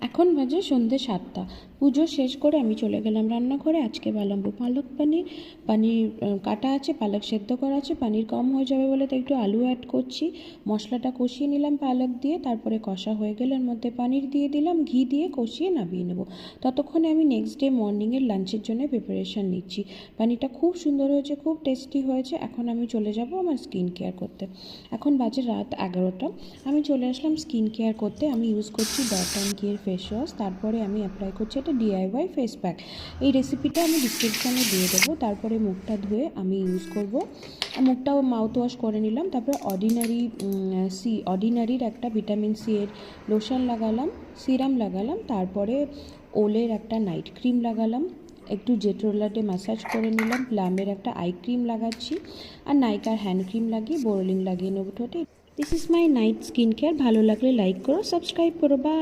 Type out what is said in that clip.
এখন বাজে সন্ধ্যে 7টা। পুজো শেষ করে আমি চলে গেলাম রান্নাঘরে। আজকে বানাবো পালক পনির। পনির কাটা আছে, পালক সেদ্ধ করা আছে। পনির কম হয়ে যাবে বলে তো একটু আলু অ্যাড করছি। মশলাটা কষিয়ে নিলাম পালক দিয়ে, তারপরে কষা হয়ে গেলে এর মধ্যে পনির দিয়ে দিলাম, ঘি দিয়ে কষিয়ে নামিয়ে নেব। ততক্ষণে আমি নেক্সট ডে মর্নিংয়ের লাঞ্চের জন্য প্রিপারেশান নিচ্ছি। পনিরটা খুব সুন্দর হয়েছে, খুব টেস্টি হয়েছে। এখন আমি চলে যাব আমার স্কিন কেয়ার করতে। এখন বাজে রাত 11টা। আমি চলে আসলাম স্কিন কেয়ার করতে। আমি ইউজ করছি Dot and Key face wash, তারপরে আমি অ্যাপ্লাই করছি একটা DIY ফেস প্যাক। এই রেসিপিটা আমি ডিসক্রিপশানে দিয়ে দেবো। তারপরে মুখটা ধুয়ে আমি ইউজ করব। মুখটাও মাউথ ওয়াশ করে নিলাম। তারপরে অর্ডিনারির একটা ভিটামিন সি এর লোশন লাগালাম, সিরাম লাগালাম। তারপরে ওলের একটা নাইট ক্রিম লাগালাম। একটু জেট্রোলাটে ম্যাসাজ করে নিলাম। প্লামের একটা আই ক্রিম লাগাচ্ছি, আর নাইকার হ্যান্ড ক্রিম লাগিয়ে বোরোলিন লাগিয়ে নেবো ঠোঁটে। This is my night skin care. ভালো লাগলে লাইক করো, সাবস্ক্রাইব করো। বাই।